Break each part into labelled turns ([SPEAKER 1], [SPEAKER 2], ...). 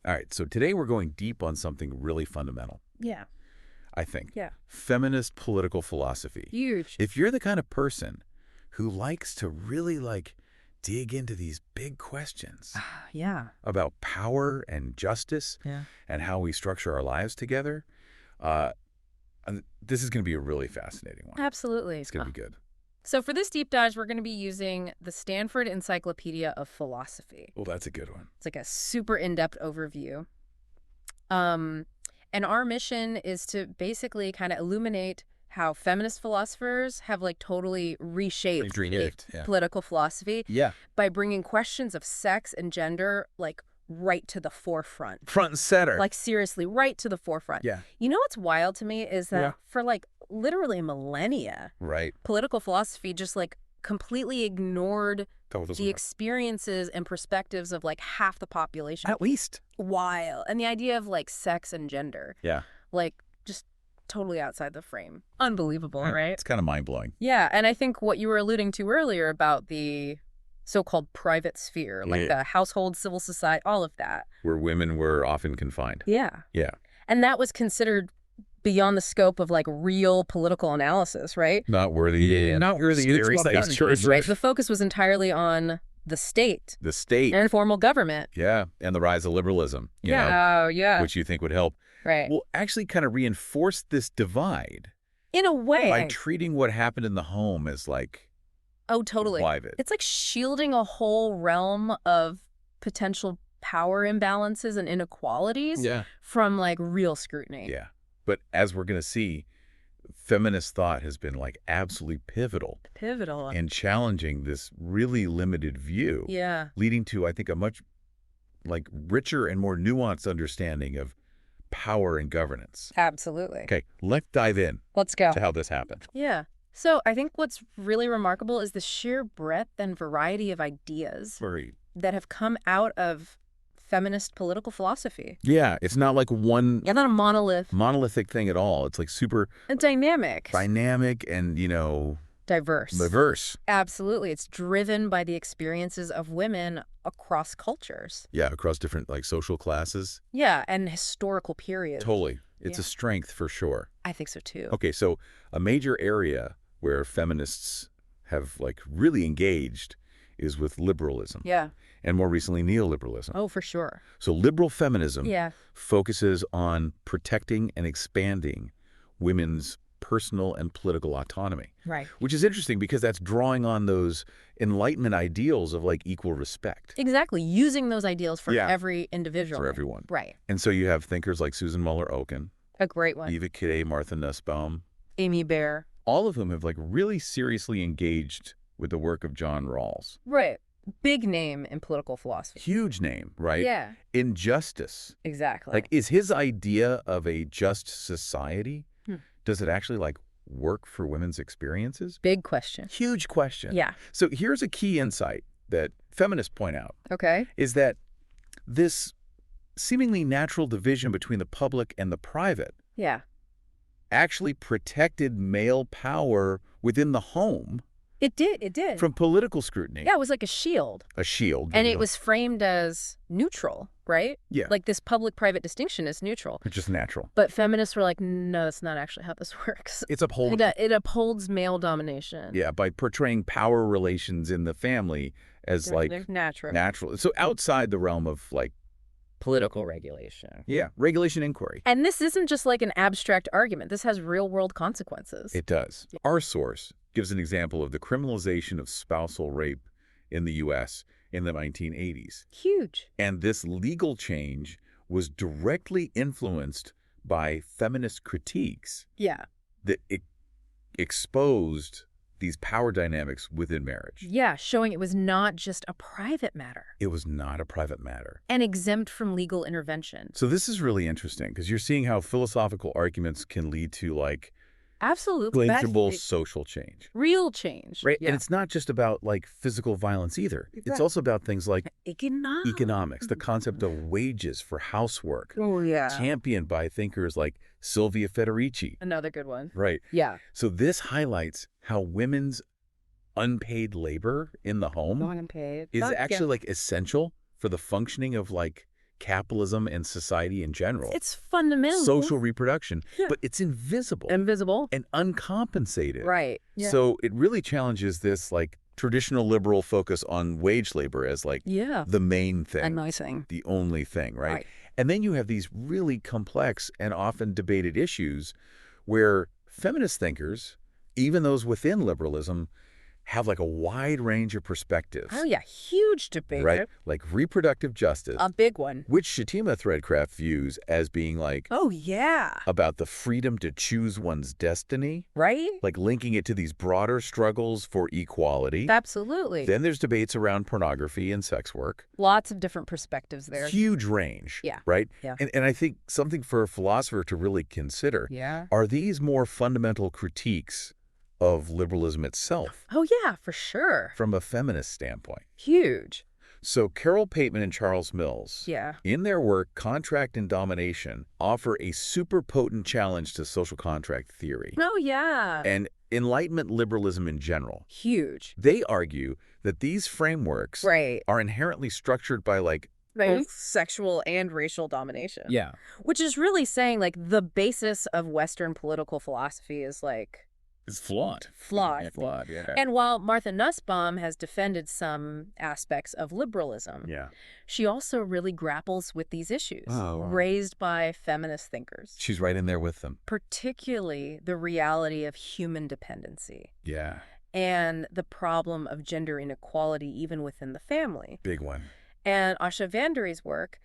[SPEAKER 1] All right, so today we're going deep on something really fundamental,
[SPEAKER 2] Yeah.
[SPEAKER 1] I think.
[SPEAKER 2] Yeah.
[SPEAKER 1] Feminist political philosophy.
[SPEAKER 2] Huge.
[SPEAKER 1] If you're the kind of person who likes to really, dig into these big questions
[SPEAKER 2] Yeah.
[SPEAKER 1] about power and justice
[SPEAKER 2] Yeah.
[SPEAKER 1] and how we structure our lives together, and this is going to be a really fascinating one.
[SPEAKER 2] Absolutely.
[SPEAKER 1] It's going to be good.
[SPEAKER 2] So for this deep dive, we're going to be using the Stanford Encyclopedia of Philosophy.
[SPEAKER 1] Well, that's a good one.
[SPEAKER 2] It's like a super in-depth overview. And our mission is to basically kind of illuminate how feminist philosophers have totally reshaped political philosophy by bringing questions of sex and gender right to the forefront.
[SPEAKER 1] Front and center.
[SPEAKER 2] Seriously, right to the forefront.
[SPEAKER 1] Yeah.
[SPEAKER 2] You know what's wild to me is that for literally millennia, political philosophy just completely ignored the experiences and perspectives of half the population.
[SPEAKER 1] At least.
[SPEAKER 2] Wild. And the idea of sex and gender.
[SPEAKER 1] Yeah.
[SPEAKER 2] Just totally outside the frame. Unbelievable, right?
[SPEAKER 1] It's kind of mind-blowing.
[SPEAKER 2] Yeah, and I think what you were alluding to earlier about the so-called private sphere, the household, civil society, all of that.
[SPEAKER 1] Where women were often confined.
[SPEAKER 2] Yeah.
[SPEAKER 1] Yeah.
[SPEAKER 2] And that was considered beyond the scope of real political analysis, right?
[SPEAKER 1] Not worthy. Yeah. Not worthy.
[SPEAKER 2] Right. The focus was entirely on the state.
[SPEAKER 1] The state.
[SPEAKER 2] And formal government.
[SPEAKER 1] Yeah. And the rise of liberalism. You know,
[SPEAKER 2] Oh, yeah.
[SPEAKER 1] which you think would help.
[SPEAKER 2] Right.
[SPEAKER 1] Well, actually kind of reinforce this divide.
[SPEAKER 2] In a way.
[SPEAKER 1] By treating what happened in the home as
[SPEAKER 2] oh, totally.
[SPEAKER 1] private.
[SPEAKER 2] It's shielding a whole realm of potential power imbalances and inequalities from real scrutiny.
[SPEAKER 1] Yeah. But as we're going to see, feminist thought has been absolutely pivotal in challenging this really limited view.
[SPEAKER 2] Yeah.
[SPEAKER 1] Leading to, I think, a much richer and more nuanced understanding of power and governance.
[SPEAKER 2] Absolutely.
[SPEAKER 1] Okay, let's dive in.
[SPEAKER 2] Let's go.
[SPEAKER 1] To how this happened.
[SPEAKER 2] Yeah. So I think what's really remarkable is the sheer breadth and variety of ideas that have come out of feminist political philosophy.
[SPEAKER 1] Yeah, it's not one...
[SPEAKER 2] Yeah, not a
[SPEAKER 1] monolithic thing at all. It's super...
[SPEAKER 2] And dynamic.
[SPEAKER 1] Dynamic and,
[SPEAKER 2] Diverse. Absolutely. It's driven by the experiences of women across cultures.
[SPEAKER 1] Yeah, across different social classes.
[SPEAKER 2] Yeah, and historical periods.
[SPEAKER 1] Totally. It's a strength for sure.
[SPEAKER 2] I think so too.
[SPEAKER 1] Okay, so a major area where feminists have really engaged is with liberalism.
[SPEAKER 2] Yeah.
[SPEAKER 1] And more recently, neoliberalism.
[SPEAKER 2] Oh, for sure.
[SPEAKER 1] So liberal feminism focuses on protecting and expanding women's personal and political autonomy.
[SPEAKER 2] Right.
[SPEAKER 1] Which is interesting because that's drawing on those Enlightenment ideals of equal respect.
[SPEAKER 2] Exactly. Using those ideals for every individual.
[SPEAKER 1] For everyone.
[SPEAKER 2] Right.
[SPEAKER 1] And so you have thinkers like Susan Muller-Oken.
[SPEAKER 2] A great one.
[SPEAKER 1] Eva Kidd, Martha Nussbaum.
[SPEAKER 2] Amy Baer.
[SPEAKER 1] All of whom have really seriously engaged with the work of John Rawls.
[SPEAKER 2] Right. Big name in political philosophy.
[SPEAKER 1] Huge name, right?
[SPEAKER 2] Yeah.
[SPEAKER 1] Injustice.
[SPEAKER 2] Exactly.
[SPEAKER 1] Is his idea of a just society, does it actually work for women's experiences?
[SPEAKER 2] Big question.
[SPEAKER 1] Huge question.
[SPEAKER 2] Yeah.
[SPEAKER 1] So here's a key insight that feminists point out.
[SPEAKER 2] Okay.
[SPEAKER 1] Is that this seemingly natural division between the public and the private actually protected male power within the home.
[SPEAKER 2] It did.
[SPEAKER 1] From political scrutiny.
[SPEAKER 2] Yeah, it was like a shield.
[SPEAKER 1] A shield.
[SPEAKER 2] And it was framed as neutral, right?
[SPEAKER 1] Yeah.
[SPEAKER 2] This public-private distinction is neutral.
[SPEAKER 1] It's just natural.
[SPEAKER 2] But feminists were no, that's not actually how this works.
[SPEAKER 1] It's upholding.
[SPEAKER 2] It upholds male domination.
[SPEAKER 1] Yeah, by portraying power relations in the family as
[SPEAKER 2] they're natural.
[SPEAKER 1] Natural. So outside the realm of
[SPEAKER 2] political regulation.
[SPEAKER 1] Yeah, regulation inquiry.
[SPEAKER 2] And this isn't just an abstract argument. This has real-world consequences.
[SPEAKER 1] It does. Yeah. Our source gives an example of the criminalization of spousal rape in the U.S. in the 1980s.
[SPEAKER 2] Huge.
[SPEAKER 1] And this legal change was directly influenced by feminist critiques.
[SPEAKER 2] Yeah.
[SPEAKER 1] That exposed these power dynamics within marriage.
[SPEAKER 2] Yeah, showing it was not just a private matter.
[SPEAKER 1] It was not a private matter.
[SPEAKER 2] And exempt from legal intervention.
[SPEAKER 1] So this is really interesting because you're seeing how philosophical arguments can lead to
[SPEAKER 2] absolutely
[SPEAKER 1] tangible social change.
[SPEAKER 2] Real change.
[SPEAKER 1] Right.
[SPEAKER 2] Yeah.
[SPEAKER 1] And it's not just about physical violence either. Exactly. It's also about things like economics, the concept of wages for housework.
[SPEAKER 2] Oh, yeah.
[SPEAKER 1] Championed by thinkers like Sylvia Federici.
[SPEAKER 2] Another good one.
[SPEAKER 1] Right.
[SPEAKER 2] Yeah.
[SPEAKER 1] So this highlights how women's unpaid labor in the home is actually essential for the functioning of capitalism and society in general.
[SPEAKER 2] It's fundamental.
[SPEAKER 1] Social reproduction. Yeah. But it's invisible.
[SPEAKER 2] Invisible.
[SPEAKER 1] And uncompensated.
[SPEAKER 2] Right. Yeah.
[SPEAKER 1] So it really challenges this, like, traditional liberal focus on wage labor as, like, the main thing.
[SPEAKER 2] A nice thing.
[SPEAKER 1] The only thing, right? And then you have these really complex and often debated issues where feminist thinkers, even those within liberalism, have like a wide range of perspectives.
[SPEAKER 2] Oh, yeah. Huge debate.
[SPEAKER 1] Right? Like reproductive justice.
[SPEAKER 2] A big one.
[SPEAKER 1] Which Shatima Threadcraft views as being like...
[SPEAKER 2] Oh, yeah.
[SPEAKER 1] About the freedom to choose one's destiny.
[SPEAKER 2] Right?
[SPEAKER 1] Like linking it to these broader struggles for equality.
[SPEAKER 2] Absolutely.
[SPEAKER 1] Then there's debates around pornography and sex work.
[SPEAKER 2] Lots of different perspectives there.
[SPEAKER 1] Huge range.
[SPEAKER 2] Yeah.
[SPEAKER 1] Right?
[SPEAKER 2] Yeah.
[SPEAKER 1] And I think something for a philosopher to really consider.
[SPEAKER 2] Yeah.
[SPEAKER 1] Are these more fundamental critiques of liberalism itself?
[SPEAKER 2] Oh, yeah, for sure.
[SPEAKER 1] From a feminist standpoint.
[SPEAKER 2] Huge.
[SPEAKER 1] So Carol Pateman and Charles Mills, in their work Contract and Domination, offer a super potent challenge to social contract theory.
[SPEAKER 2] Oh, yeah.
[SPEAKER 1] And Enlightenment liberalism in general.
[SPEAKER 2] Huge.
[SPEAKER 1] They argue that these frameworks are inherently structured by, like,
[SPEAKER 2] both sexual and racial domination.
[SPEAKER 1] Yeah.
[SPEAKER 2] Which is really saying, like, the basis of Western political philosophy is, like...
[SPEAKER 1] It's flawed.
[SPEAKER 2] Flawed.
[SPEAKER 1] Flawed, yeah.
[SPEAKER 2] And while Martha Nussbaum has defended some aspects of liberalism, she also really grapples with these issues raised by feminist thinkers.
[SPEAKER 1] She's right in there with them.
[SPEAKER 2] Particularly the reality of human dependency.
[SPEAKER 1] Yeah.
[SPEAKER 2] And the problem of gender inequality even within the family.
[SPEAKER 1] Big one.
[SPEAKER 2] And Asha Vandery's work,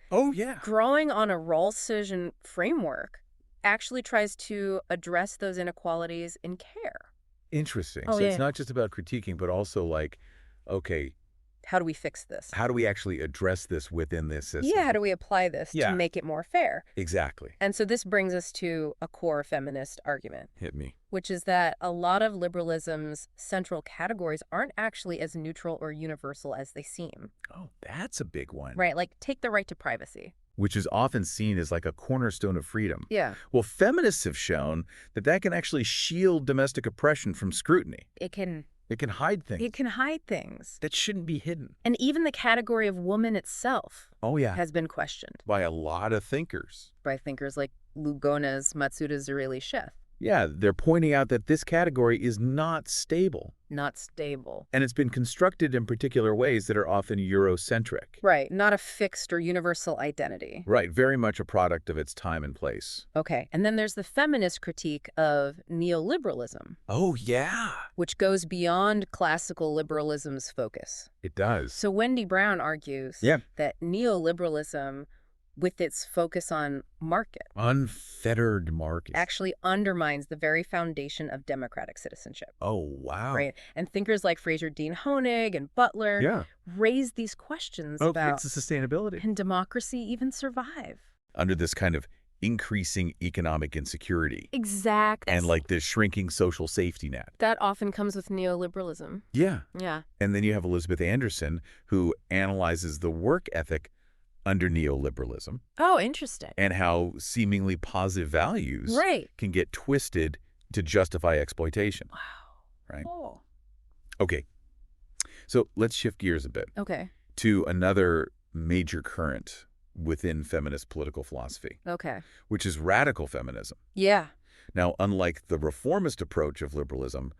[SPEAKER 2] growing on a role-cision framework, actually tries to address those inequalities in care.
[SPEAKER 1] Interesting. So it's not just about critiquing, but also like, okay,
[SPEAKER 2] how do we fix this?
[SPEAKER 1] How do we actually address this within this system?
[SPEAKER 2] Yeah, how do we apply this to make it more fair?
[SPEAKER 1] Exactly.
[SPEAKER 2] And so this brings us to a core feminist argument.
[SPEAKER 1] Hit me.
[SPEAKER 2] Which is that a lot of liberalism's central categories aren't actually as neutral or universal as they seem.
[SPEAKER 1] Oh, that's a big one.
[SPEAKER 2] Right, like take the right to privacy.
[SPEAKER 1] Which is often seen as like a cornerstone of freedom.
[SPEAKER 2] Yeah.
[SPEAKER 1] Well, feminists have shown that that can actually shield domestic oppression from scrutiny.
[SPEAKER 2] It can
[SPEAKER 1] hide things.
[SPEAKER 2] It can hide things.
[SPEAKER 1] That shouldn't be hidden.
[SPEAKER 2] And even the category of woman itself has been questioned.
[SPEAKER 1] By a lot of thinkers.
[SPEAKER 2] By thinkers like Lugona's Matsuda Zereli-Sheth.
[SPEAKER 1] Yeah, they're pointing out that this category is not stable.
[SPEAKER 2] Not stable.
[SPEAKER 1] And it's been constructed in particular ways that are often Eurocentric.
[SPEAKER 2] Right, not a fixed or universal identity.
[SPEAKER 1] Right, very much a product of its time and place.
[SPEAKER 2] Okay, and then there's the feminist critique of neoliberalism.
[SPEAKER 1] Oh, yeah.
[SPEAKER 2] Which goes beyond classical liberalism's focus.
[SPEAKER 1] It does.
[SPEAKER 2] So Wendy Brown argues that neoliberalism, with its focus on market,
[SPEAKER 1] unfettered market,
[SPEAKER 2] actually undermines the very foundation of democratic citizenship.
[SPEAKER 1] Oh, wow.
[SPEAKER 2] Right. And thinkers like Fraser Dean Honig and Butler raise these questions about
[SPEAKER 1] it's the sustainability.
[SPEAKER 2] Can democracy even survive?
[SPEAKER 1] Under this kind of increasing economic insecurity.
[SPEAKER 2] Exactly.
[SPEAKER 1] And like this shrinking social safety net.
[SPEAKER 2] That often comes with neoliberalism.
[SPEAKER 1] Yeah.
[SPEAKER 2] Yeah.
[SPEAKER 1] And then you have Elizabeth Anderson, who analyzes the work ethic under neoliberalism.
[SPEAKER 2] Oh, interesting.
[SPEAKER 1] And how seemingly positive values can get twisted to justify exploitation.
[SPEAKER 2] Wow.
[SPEAKER 1] Right?
[SPEAKER 2] Oh.
[SPEAKER 1] Okay. So let's shift gears a bit.
[SPEAKER 2] Okay.
[SPEAKER 1] To another major current within feminist political philosophy.
[SPEAKER 2] Okay.
[SPEAKER 1] Which is radical feminism.
[SPEAKER 2] Yeah.
[SPEAKER 1] Now, unlike the reformist approach of liberalism,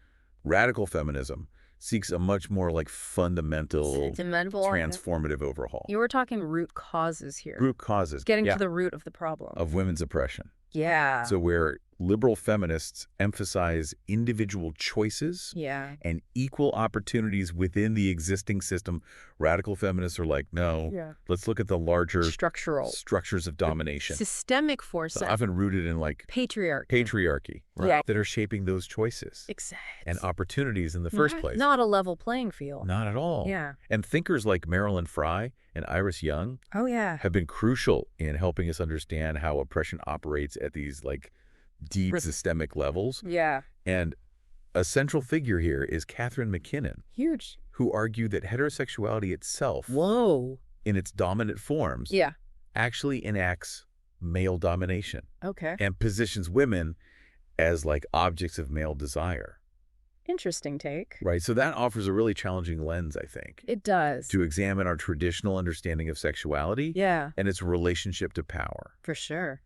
[SPEAKER 1] radical feminism seeks a much more like fundamental, transformative overhaul.
[SPEAKER 2] You were talking root causes here.
[SPEAKER 1] Root causes.
[SPEAKER 2] Getting to the root of the problem.
[SPEAKER 1] Of women's oppression.
[SPEAKER 2] Yeah.
[SPEAKER 1] So where liberal feminists emphasize individual choices and equal opportunities within the existing system, radical feminists are like, no, let's look at the larger structures of domination.
[SPEAKER 2] Systemic forces.
[SPEAKER 1] Often rooted in like patriarchy that are shaping those choices.
[SPEAKER 2] Exactly.
[SPEAKER 1] And opportunities in the first place.
[SPEAKER 2] Not a level playing field.
[SPEAKER 1] Not at all.
[SPEAKER 2] Yeah.
[SPEAKER 1] And thinkers like Marilyn Frye and Iris Young have been crucial in helping us understand how oppression operates at these like deep systemic levels.
[SPEAKER 2] Yeah.
[SPEAKER 1] And a central figure here is Catherine McKinnon.
[SPEAKER 2] Huge.
[SPEAKER 1] Who argued that heterosexuality itself, in its dominant forms, actually enacts male domination.
[SPEAKER 2] Okay.
[SPEAKER 1] And positions women as like objects of male desire.
[SPEAKER 2] Interesting take.
[SPEAKER 1] Right. So that offers a really challenging lens, I think.
[SPEAKER 2] It does.
[SPEAKER 1] To examine our traditional understanding of sexuality and its relationship to power.
[SPEAKER 2] For sure.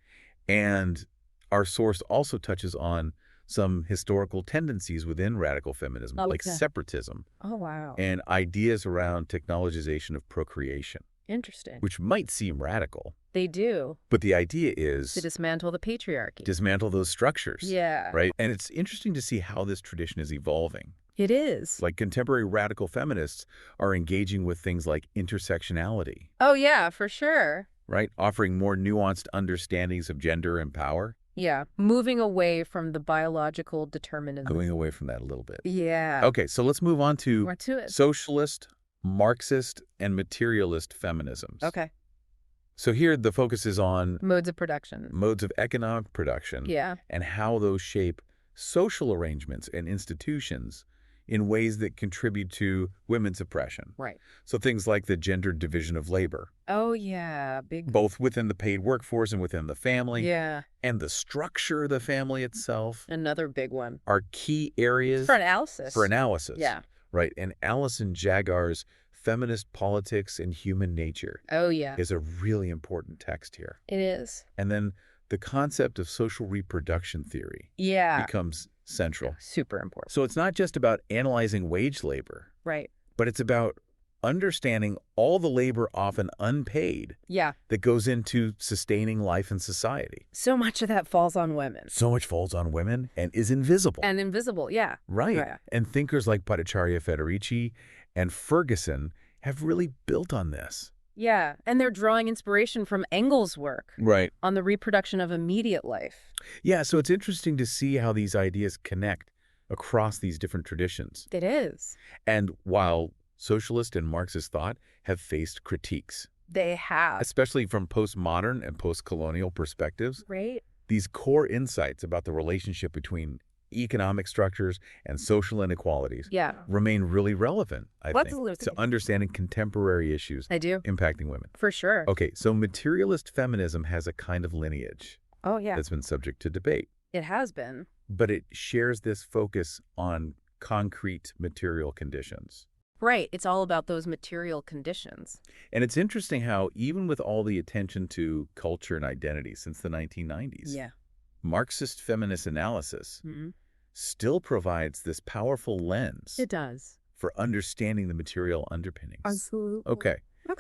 [SPEAKER 1] And our source also touches on some historical tendencies within radical feminism, like separatism.
[SPEAKER 2] Oh, wow.
[SPEAKER 1] And ideas around technologization of procreation.
[SPEAKER 2] Interesting.
[SPEAKER 1] Which might seem radical.
[SPEAKER 2] They do.
[SPEAKER 1] But the idea is
[SPEAKER 2] to dismantle the patriarchy.
[SPEAKER 1] Dismantle those structures.
[SPEAKER 2] Yeah.
[SPEAKER 1] Right? And it's interesting to see how this tradition is evolving.
[SPEAKER 2] It is.
[SPEAKER 1] Like contemporary radical feminists are engaging with things like intersectionality.
[SPEAKER 2] Oh, yeah, for sure.
[SPEAKER 1] Right? Offering more nuanced understandings of gender and power.
[SPEAKER 2] Yeah. Moving away from the biological determinism.
[SPEAKER 1] Going away from that a little bit.
[SPEAKER 2] Yeah.
[SPEAKER 1] Okay, so let's move on to
[SPEAKER 2] it.
[SPEAKER 1] Socialist, Marxist, and materialist feminisms.
[SPEAKER 2] Okay.
[SPEAKER 1] So here the focus is on
[SPEAKER 2] modes of production.
[SPEAKER 1] Modes of economic production.
[SPEAKER 2] Yeah.
[SPEAKER 1] And how those shape social arrangements and institutions in ways that contribute to women's oppression.
[SPEAKER 2] Right.
[SPEAKER 1] So things like the gendered division of labor.
[SPEAKER 2] Oh, yeah. Big.
[SPEAKER 1] Both within the paid workforce and within the family.
[SPEAKER 2] Yeah.
[SPEAKER 1] And the structure of the family itself.
[SPEAKER 2] Another big one.
[SPEAKER 1] Are key areas.
[SPEAKER 2] For analysis.
[SPEAKER 1] For analysis.
[SPEAKER 2] Yeah.
[SPEAKER 1] Right. And Alison Jagar's Feminist Politics and Human Nature.
[SPEAKER 2] Oh, yeah.
[SPEAKER 1] Is a really important text here.
[SPEAKER 2] It is.
[SPEAKER 1] And then the concept of social reproduction theory becomes central.
[SPEAKER 2] Super important.
[SPEAKER 1] So it's not just about analyzing wage labor.
[SPEAKER 2] Right.
[SPEAKER 1] But it's about understanding all the labor often unpaid that goes into sustaining life in society.
[SPEAKER 2] So much of that falls on women.
[SPEAKER 1] So much falls on women and is invisible.
[SPEAKER 2] And invisible, yeah.
[SPEAKER 1] Right.
[SPEAKER 2] Yeah.
[SPEAKER 1] And thinkers like Bhattacharya Federici and Ferguson have really built on this.
[SPEAKER 2] Yeah, and they're drawing inspiration from Engels' work on the reproduction of immediate life.
[SPEAKER 1] Yeah, so it's interesting to see how these ideas connect across these different traditions.
[SPEAKER 2] It is.
[SPEAKER 1] And while socialist and Marxist thought have faced critiques.
[SPEAKER 2] They have.
[SPEAKER 1] Especially from postmodern and post-colonial perspectives.
[SPEAKER 2] Right.
[SPEAKER 1] These core insights about the relationship between economic structures and social inequalities remain really relevant, I think, to understanding contemporary issues impacting women.
[SPEAKER 2] For sure.
[SPEAKER 1] Okay, so materialist feminism has a kind of lineage that's been subject to debate.
[SPEAKER 2] It has been.
[SPEAKER 1] But it shares this focus on concrete material conditions.
[SPEAKER 2] Right. It's all about those material conditions.
[SPEAKER 1] And it's interesting how even with all the attention to culture and identity since the 1990s, Marxist feminist analysis still provides this powerful lens.
[SPEAKER 2] It does.
[SPEAKER 1] For understanding the material underpinnings.
[SPEAKER 2] Absolutely.
[SPEAKER 1] Okay.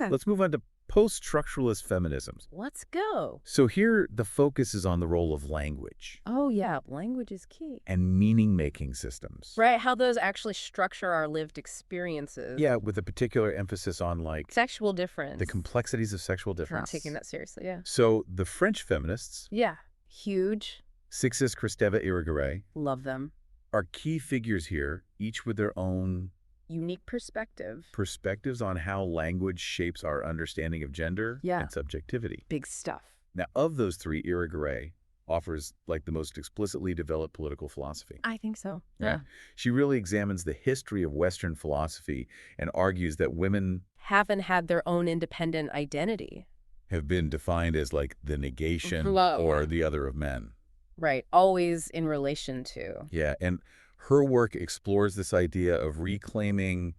[SPEAKER 1] Let's move on to post-structuralist feminisms.
[SPEAKER 2] Let's go.
[SPEAKER 1] So here the focus is on the role of language.
[SPEAKER 2] Oh, yeah. Language is key.
[SPEAKER 1] And meaning-making systems.
[SPEAKER 2] Right. How those actually structure our lived experiences.
[SPEAKER 1] Yeah, with a particular emphasis on like...
[SPEAKER 2] sexual difference.
[SPEAKER 1] The complexities of sexual difference.
[SPEAKER 2] Not taking that seriously, yeah.
[SPEAKER 1] So the French feminists...
[SPEAKER 2] Yeah. Huge.
[SPEAKER 1] Sixes Kristeva Irigaray.
[SPEAKER 2] Love them.
[SPEAKER 1] Are key figures here, each with their own...
[SPEAKER 2] unique perspective.
[SPEAKER 1] Perspectives on how language shapes our understanding of gender and subjectivity.
[SPEAKER 2] Big stuff.
[SPEAKER 1] Now, of those three, Irigaray offers like the most explicitly developed political philosophy.
[SPEAKER 2] I think so. Yeah.
[SPEAKER 1] She really examines the history of Western philosophy and argues that women
[SPEAKER 2] haven't had their own independent identity.
[SPEAKER 1] Have been defined as like the negation or the other of men.
[SPEAKER 2] Right. Always in relation to.
[SPEAKER 1] Yeah. And her work explores this idea of reclaiming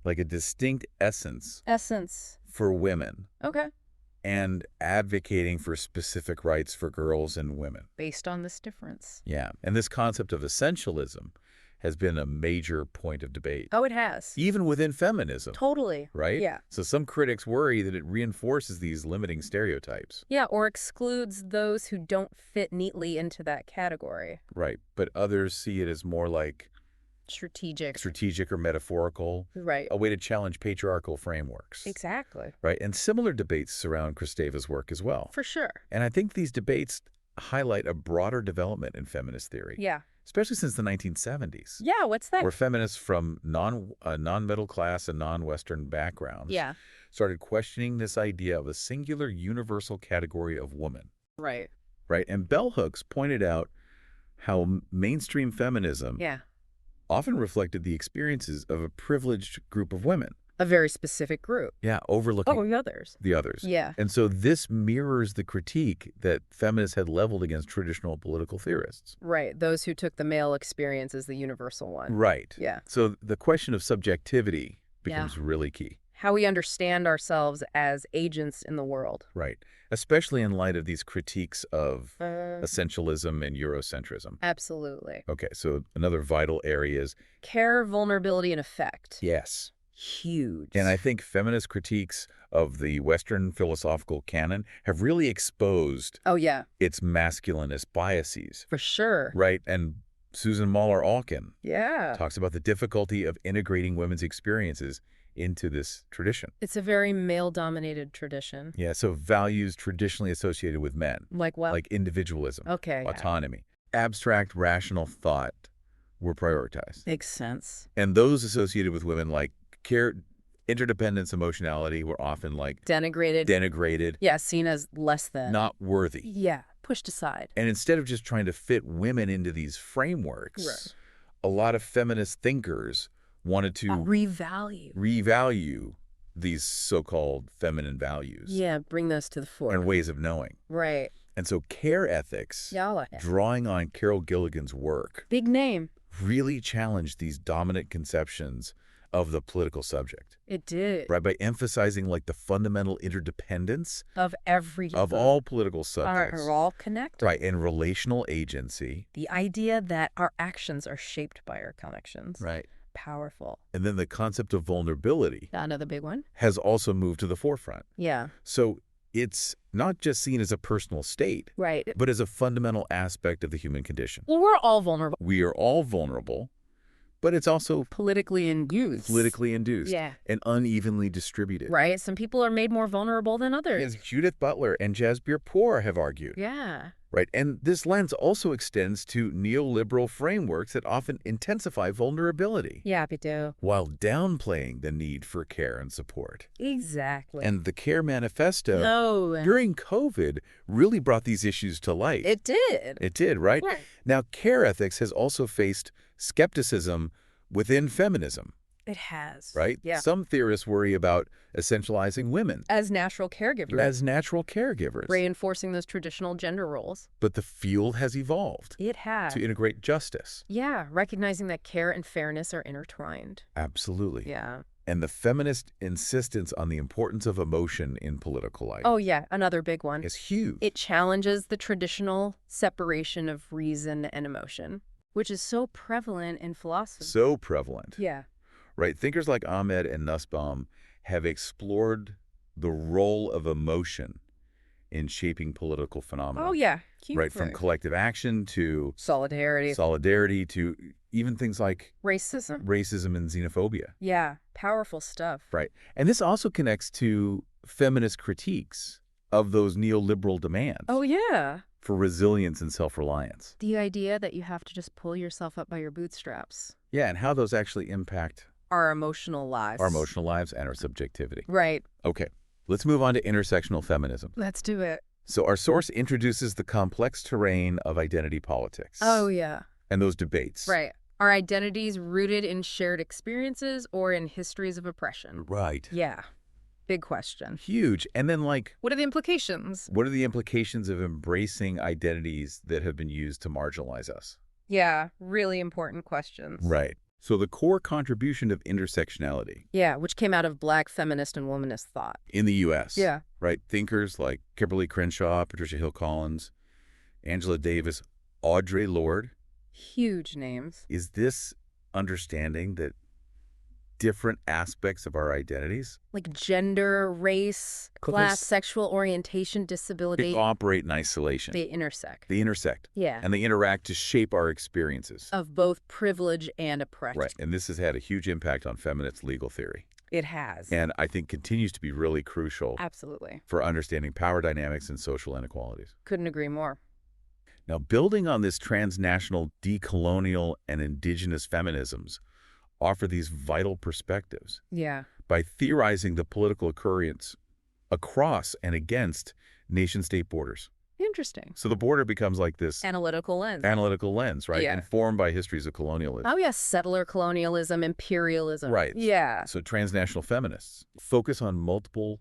[SPEAKER 1] like a distinct essence for women.
[SPEAKER 2] Okay.
[SPEAKER 1] And advocating for specific rights for girls and women.
[SPEAKER 2] Based on this difference.
[SPEAKER 1] Yeah. And this concept of essentialism has been a major point of debate.
[SPEAKER 2] Oh, it has.
[SPEAKER 1] Even within feminism.
[SPEAKER 2] Totally.
[SPEAKER 1] Right?
[SPEAKER 2] Yeah.
[SPEAKER 1] So some critics worry that it reinforces these limiting stereotypes.
[SPEAKER 2] Yeah, or excludes those who don't fit neatly into that category.
[SPEAKER 1] Right. But others see it as more like... strategic or metaphorical.
[SPEAKER 2] Right.
[SPEAKER 1] A way to challenge patriarchal frameworks.
[SPEAKER 2] Exactly.
[SPEAKER 1] Right. And similar debates surround Kristeva's work as well.
[SPEAKER 2] For sure.
[SPEAKER 1] And I think these debates highlight a broader development in feminist theory.
[SPEAKER 2] Yeah.
[SPEAKER 1] Especially since the 1970s.
[SPEAKER 2] Yeah, what's that?
[SPEAKER 1] Where feminists from non-middle class and non-Western backgrounds started questioning this idea of a singular universal category of woman.
[SPEAKER 2] Right.
[SPEAKER 1] Right. And bell hooks pointed out how mainstream feminism often reflected the experiences of a privileged group of women.
[SPEAKER 2] A very specific group.
[SPEAKER 1] Yeah, overlooking
[SPEAKER 2] the others.
[SPEAKER 1] The others.
[SPEAKER 2] Yeah.
[SPEAKER 1] And so this mirrors the critique that feminists had leveled against traditional political theorists.
[SPEAKER 2] Right. Those who took the male experience as the universal one.
[SPEAKER 1] Right.
[SPEAKER 2] Yeah.
[SPEAKER 1] So the question of subjectivity becomes really key.
[SPEAKER 2] How we understand ourselves as agents in the world.
[SPEAKER 1] Right. Especially in light of these critiques of essentialism and Eurocentrism.
[SPEAKER 2] Absolutely.
[SPEAKER 1] Okay, so another vital area is
[SPEAKER 2] care, vulnerability, and effect.
[SPEAKER 1] Yes.
[SPEAKER 2] Huge.
[SPEAKER 1] And I think feminist critiques of the Western philosophical canon have really exposed its masculinist biases.
[SPEAKER 2] For sure.
[SPEAKER 1] Right. And Susan Mahler-Alkin talks about the difficulty of integrating women's experiences into this tradition.
[SPEAKER 2] It's a very male-dominated tradition.
[SPEAKER 1] Yeah, so values traditionally associated with men.
[SPEAKER 2] Like what?
[SPEAKER 1] Like individualism, autonomy,
[SPEAKER 2] Yeah.
[SPEAKER 1] abstract rational thought were prioritized.
[SPEAKER 2] Makes sense.
[SPEAKER 1] And those associated with women like care, interdependence, emotionality were often like denigrated.
[SPEAKER 2] Yeah, seen as less than.
[SPEAKER 1] Not worthy.
[SPEAKER 2] Yeah, pushed aside.
[SPEAKER 1] And instead of just trying to fit women into these frameworks, a lot of feminist thinkers wanted to revalue these so-called feminine values.
[SPEAKER 2] Yeah, bring those to the fore.
[SPEAKER 1] And ways of knowing.
[SPEAKER 2] Right.
[SPEAKER 1] And so care ethics, drawing on Carol Gilligan's work,
[SPEAKER 2] big name,
[SPEAKER 1] really challenged these dominant conceptions of the political subject.
[SPEAKER 2] It did.
[SPEAKER 1] Right, by emphasizing like the fundamental interdependence
[SPEAKER 2] of everything.
[SPEAKER 1] Of all political subjects.
[SPEAKER 2] Are all connected.
[SPEAKER 1] Right, and relational agency.
[SPEAKER 2] The idea that our actions are shaped by our connections.
[SPEAKER 1] Right.
[SPEAKER 2] Powerful.
[SPEAKER 1] And then the concept of vulnerability.
[SPEAKER 2] Another big one.
[SPEAKER 1] Has also moved to the forefront.
[SPEAKER 2] Yeah.
[SPEAKER 1] So it's not just seen as a personal state.
[SPEAKER 2] Right.
[SPEAKER 1] But as a fundamental aspect of the human condition.
[SPEAKER 2] Well, we're all vulnerable.
[SPEAKER 1] We are all vulnerable. But it's also
[SPEAKER 2] politically induced.
[SPEAKER 1] Yeah. And unevenly distributed.
[SPEAKER 2] Right. Some people are made more vulnerable than others.
[SPEAKER 1] As Judith Butler and Jasbir Kaur have argued.
[SPEAKER 2] Yeah.
[SPEAKER 1] Right. And this lens also extends to neoliberal frameworks that often intensify vulnerability.
[SPEAKER 2] Yeah, they do.
[SPEAKER 1] While downplaying the need for care and support.
[SPEAKER 2] Exactly.
[SPEAKER 1] And the Care Manifesto during COVID really brought these issues to light.
[SPEAKER 2] It did.
[SPEAKER 1] It did, right? Now, care ethics has also faced skepticism within feminism.
[SPEAKER 2] It has.
[SPEAKER 1] Right?
[SPEAKER 2] Yeah.
[SPEAKER 1] Some theorists worry about essentializing women.
[SPEAKER 2] As natural caregivers. Reinforcing those traditional gender roles.
[SPEAKER 1] But the field has evolved.
[SPEAKER 2] It has.
[SPEAKER 1] To integrate justice.
[SPEAKER 2] Yeah, recognizing that care and fairness are intertwined.
[SPEAKER 1] Absolutely.
[SPEAKER 2] Yeah.
[SPEAKER 1] And the feminist insistence on the importance of emotion in political life.
[SPEAKER 2] Oh, yeah, another big one.
[SPEAKER 1] Is huge.
[SPEAKER 2] It challenges the traditional separation of reason and emotion, which is so prevalent in philosophy.
[SPEAKER 1] So prevalent.
[SPEAKER 2] Yeah.
[SPEAKER 1] Right. Thinkers like Ahmed and Nussbaum have explored the role of emotion in shaping political phenomena.
[SPEAKER 2] Oh, yeah.
[SPEAKER 1] Right. From collective action to
[SPEAKER 2] solidarity
[SPEAKER 1] to even things like
[SPEAKER 2] racism
[SPEAKER 1] and xenophobia.
[SPEAKER 2] Yeah. Powerful stuff.
[SPEAKER 1] Right. And this also connects to feminist critiques of those neoliberal demands.
[SPEAKER 2] Oh, yeah.
[SPEAKER 1] For resilience and self-reliance.
[SPEAKER 2] The idea that you have to just pull yourself up by your bootstraps.
[SPEAKER 1] Yeah, and how those actually impact
[SPEAKER 2] our emotional lives.
[SPEAKER 1] And our subjectivity.
[SPEAKER 2] Right.
[SPEAKER 1] Okay, let's move on to intersectional feminism.
[SPEAKER 2] Let's do it.
[SPEAKER 1] So our source introduces the complex terrain of identity politics.
[SPEAKER 2] Oh, yeah.
[SPEAKER 1] And those debates.
[SPEAKER 2] Right. Are identities rooted in shared experiences or in histories of oppression?
[SPEAKER 1] Right.
[SPEAKER 2] Yeah. Big question.
[SPEAKER 1] Huge. And then, like,
[SPEAKER 2] what are the implications?
[SPEAKER 1] What are the implications of embracing identities that have been used to marginalize us?
[SPEAKER 2] Yeah, really important questions.
[SPEAKER 1] Right. So the core contribution of intersectionality.
[SPEAKER 2] Yeah, which came out of Black feminist and womanist thought.
[SPEAKER 1] In the U.S.
[SPEAKER 2] Yeah.
[SPEAKER 1] Right. Thinkers like Kimberly Crenshaw, Patricia Hill Collins, Angela Davis, Audre Lorde.
[SPEAKER 2] Huge names.
[SPEAKER 1] Is this understanding that different aspects of our identities,
[SPEAKER 2] like gender, race, class, sexual orientation, disability,
[SPEAKER 1] they operate in isolation.
[SPEAKER 2] They intersect.
[SPEAKER 1] Yeah. And they interact to shape our experiences
[SPEAKER 2] of both privilege and oppression.
[SPEAKER 1] Right. And this has had a huge impact on feminist legal theory.
[SPEAKER 2] It has.
[SPEAKER 1] And I think continues to be really crucial.
[SPEAKER 2] Absolutely.
[SPEAKER 1] For understanding power dynamics and social inequalities.
[SPEAKER 2] Couldn't agree more.
[SPEAKER 1] Now, building on this transnational, decolonial, and indigenous feminisms offer these vital perspectives.
[SPEAKER 2] Yeah.
[SPEAKER 1] By theorizing the political occurrence across and against nation-state borders.
[SPEAKER 2] Interesting.
[SPEAKER 1] So the border becomes like this
[SPEAKER 2] analytical lens,
[SPEAKER 1] right?
[SPEAKER 2] Yeah.
[SPEAKER 1] Informed by histories of colonialism.
[SPEAKER 2] Oh, yes, settler colonialism, imperialism.
[SPEAKER 1] Right.
[SPEAKER 2] Yeah.
[SPEAKER 1] So transnational feminists focus on multiple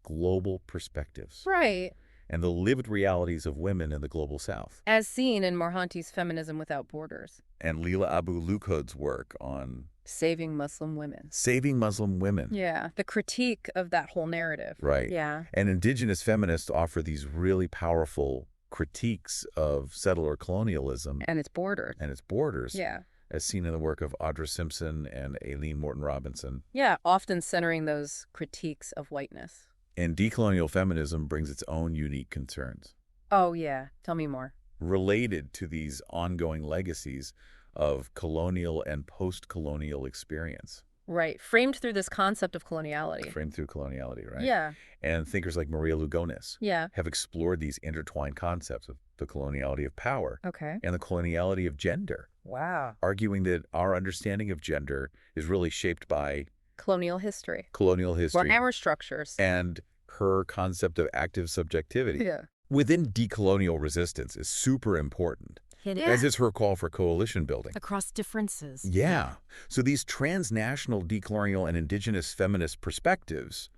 [SPEAKER 1] global perspectives.
[SPEAKER 2] Right.
[SPEAKER 1] And the lived realities of women in the global South.
[SPEAKER 2] As seen in Mohanty's Feminism Without Borders.
[SPEAKER 1] And Leila Abu Lukhod's work on
[SPEAKER 2] Saving Muslim Women.
[SPEAKER 1] Saving Muslim Women.
[SPEAKER 2] Yeah, the critique of that whole narrative.
[SPEAKER 1] Right.
[SPEAKER 2] Yeah.
[SPEAKER 1] And indigenous feminists offer these really powerful critiques of settler colonialism.
[SPEAKER 2] And its borders.
[SPEAKER 1] Yeah. As seen in the work of Audra Simpson and Aileen Morton Robinson.
[SPEAKER 2] Yeah, often centering those critiques of whiteness.
[SPEAKER 1] And decolonial feminism brings its own unique concerns.
[SPEAKER 2] Oh, yeah. Tell me more.
[SPEAKER 1] Related to these ongoing legacies of colonial and post-colonial experience.
[SPEAKER 2] Right. Framed through this concept of coloniality.
[SPEAKER 1] Framed through coloniality, right?
[SPEAKER 2] Yeah.
[SPEAKER 1] And thinkers like Maria Lugones have explored these intertwined concepts of the coloniality of power and the coloniality of gender.
[SPEAKER 2] Wow.
[SPEAKER 1] Arguing that our understanding of gender is really shaped by
[SPEAKER 2] colonial history.
[SPEAKER 1] Or
[SPEAKER 2] power structures.
[SPEAKER 1] And her concept of active subjectivity.
[SPEAKER 2] Yeah.
[SPEAKER 1] Within decolonial resistance is super important. As is her call for coalition building.
[SPEAKER 2] Across differences.
[SPEAKER 1] Yeah. So these transnational decolonial and indigenous feminist perspectives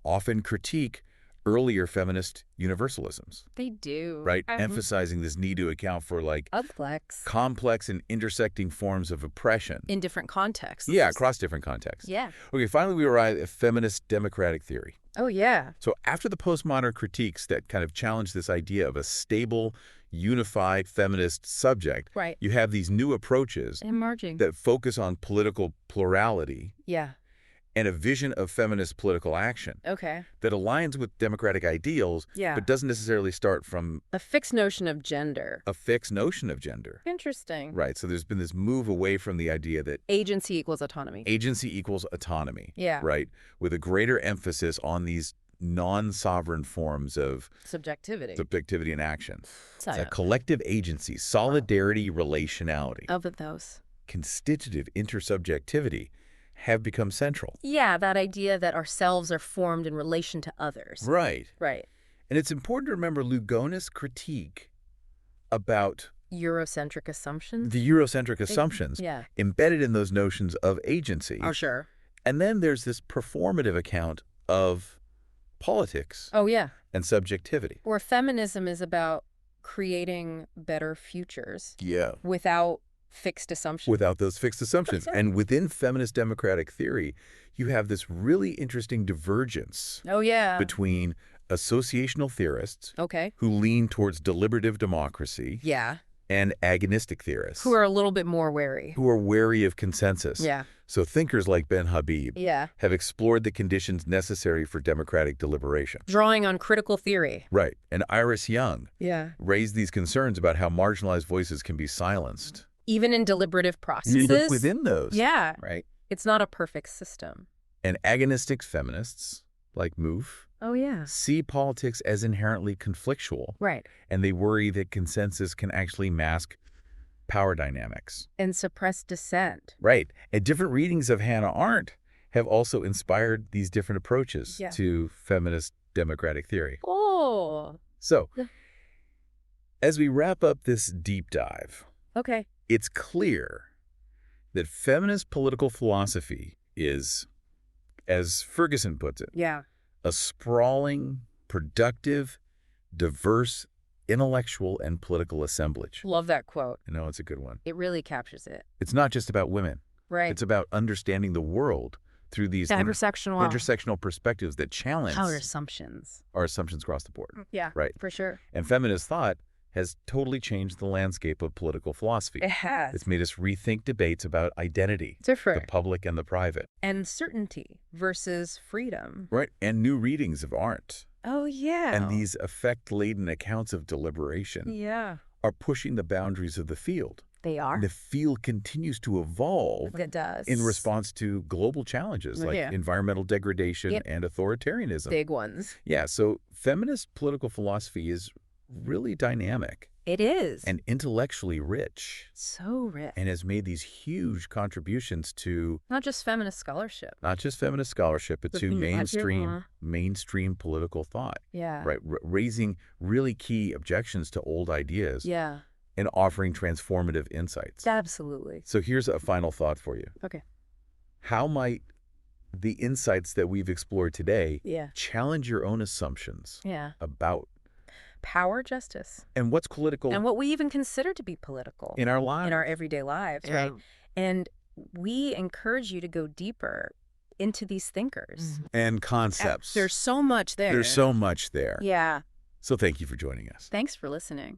[SPEAKER 1] often critique earlier feminist universalisms.
[SPEAKER 2] They do.
[SPEAKER 1] Right? Emphasizing this need to account for complex and intersecting forms of oppression.
[SPEAKER 2] In different contexts.
[SPEAKER 1] Yeah, across different contexts.
[SPEAKER 2] Yeah.
[SPEAKER 1] Okay, finally we arrive at feminist democratic theory.
[SPEAKER 2] Oh, yeah.
[SPEAKER 1] So after the postmodern critiques that kind of challenge this idea of a stable, unified feminist subject, you have these new approaches
[SPEAKER 2] emerging
[SPEAKER 1] that focus on political plurality and a vision of feminist political action that aligns with democratic ideals, but doesn't necessarily start from
[SPEAKER 2] a fixed notion of gender. Interesting.
[SPEAKER 1] Right. So there's been this move away from the idea that
[SPEAKER 2] agency equals autonomy.
[SPEAKER 1] Yeah. Right. With a greater emphasis on these non-sovereign forms of subjectivity and action. It's a collective agency, solidarity, relationality.
[SPEAKER 2] Of those.
[SPEAKER 1] Constitutive intersubjectivity have become central.
[SPEAKER 2] Yeah, that idea that ourselves are formed in relation to others.
[SPEAKER 1] Right.
[SPEAKER 2] Right.
[SPEAKER 1] And it's important to remember Lugones' critique about
[SPEAKER 2] Eurocentric assumptions?
[SPEAKER 1] The Eurocentric assumptions embedded in those notions of agency.
[SPEAKER 2] Oh, sure.
[SPEAKER 1] And then there's this performative account of politics.
[SPEAKER 2] Oh, yeah.
[SPEAKER 1] And subjectivity.
[SPEAKER 2] Where feminism is about creating better futures.
[SPEAKER 1] Yeah.
[SPEAKER 2] Without fixed assumptions.
[SPEAKER 1] Without those fixed assumptions. And within feminist democratic theory, you have this really interesting divergence.
[SPEAKER 2] Oh, yeah.
[SPEAKER 1] Between associational theorists
[SPEAKER 2] who
[SPEAKER 1] lean towards deliberative democracy.
[SPEAKER 2] Yeah.
[SPEAKER 1] And agonistic theorists.
[SPEAKER 2] Who are a little bit more wary.
[SPEAKER 1] Who are wary of consensus.
[SPEAKER 2] Yeah.
[SPEAKER 1] So thinkers like Ben Habib have explored the conditions necessary for democratic deliberation.
[SPEAKER 2] Drawing on critical theory.
[SPEAKER 1] Right. And Iris Young raised these concerns about how marginalized voices can be silenced.
[SPEAKER 2] Even in deliberative processes.
[SPEAKER 1] Within those.
[SPEAKER 2] Yeah.
[SPEAKER 1] Right.
[SPEAKER 2] It's not a perfect system.
[SPEAKER 1] And agonistic feminists, like MOVE, see politics as inherently conflictual.
[SPEAKER 2] Right.
[SPEAKER 1] And they worry that consensus can actually mask power dynamics.
[SPEAKER 2] And suppress dissent.
[SPEAKER 1] Right. And different readings of Hannah Arendt have also inspired these different approaches to feminist democratic theory.
[SPEAKER 2] Oh.
[SPEAKER 1] So, as we wrap up this deep dive, it's clear that feminist political philosophy is, as Ferguson puts it, a sprawling, productive, diverse, intellectual, and political assemblage.
[SPEAKER 2] Love that quote.
[SPEAKER 1] I know, it's a good one.
[SPEAKER 2] It really captures it.
[SPEAKER 1] It's not just about women.
[SPEAKER 2] Right.
[SPEAKER 1] It's about understanding the world through these intersectional perspectives that challenge
[SPEAKER 2] our assumptions
[SPEAKER 1] across the board.
[SPEAKER 2] Yeah,
[SPEAKER 1] right.
[SPEAKER 2] For sure.
[SPEAKER 1] And feminist thought has totally changed the landscape of political philosophy.
[SPEAKER 2] It has.
[SPEAKER 1] It's made us rethink debates about identity,
[SPEAKER 2] the
[SPEAKER 1] public and the private.
[SPEAKER 2] And certainty versus freedom.
[SPEAKER 1] Right, and new readings of art.
[SPEAKER 2] Oh, yeah.
[SPEAKER 1] And these affect-laden accounts of deliberation are pushing the boundaries of the field.
[SPEAKER 2] They are.
[SPEAKER 1] And the field continues to evolve.
[SPEAKER 2] It does.
[SPEAKER 1] In response to global challenges like environmental degradation and authoritarianism.
[SPEAKER 2] Big ones.
[SPEAKER 1] Yeah, so feminist political philosophy is really dynamic.
[SPEAKER 2] It is.
[SPEAKER 1] And intellectually rich.
[SPEAKER 2] So rich.
[SPEAKER 1] And has made these huge contributions to...
[SPEAKER 2] Not just feminist scholarship.
[SPEAKER 1] Not just feminist scholarship, but to mainstream political thought.
[SPEAKER 2] Yeah.
[SPEAKER 1] Right? Raising really key objections to old ideas.
[SPEAKER 2] Yeah.
[SPEAKER 1] And offering transformative insights.
[SPEAKER 2] Absolutely.
[SPEAKER 1] So here's a final thought for you.
[SPEAKER 2] Okay.
[SPEAKER 1] How might the insights that we've explored today challenge your own assumptions about
[SPEAKER 2] power, justice,
[SPEAKER 1] and what's political,
[SPEAKER 2] and what we even consider to be political
[SPEAKER 1] in our lives,
[SPEAKER 2] in our everyday lives, right? And we encourage you to go deeper into these thinkers
[SPEAKER 1] and concepts.
[SPEAKER 2] There's so much there.
[SPEAKER 1] There's so much there.
[SPEAKER 2] Yeah.
[SPEAKER 1] So thank you for joining us.
[SPEAKER 2] Thanks for listening.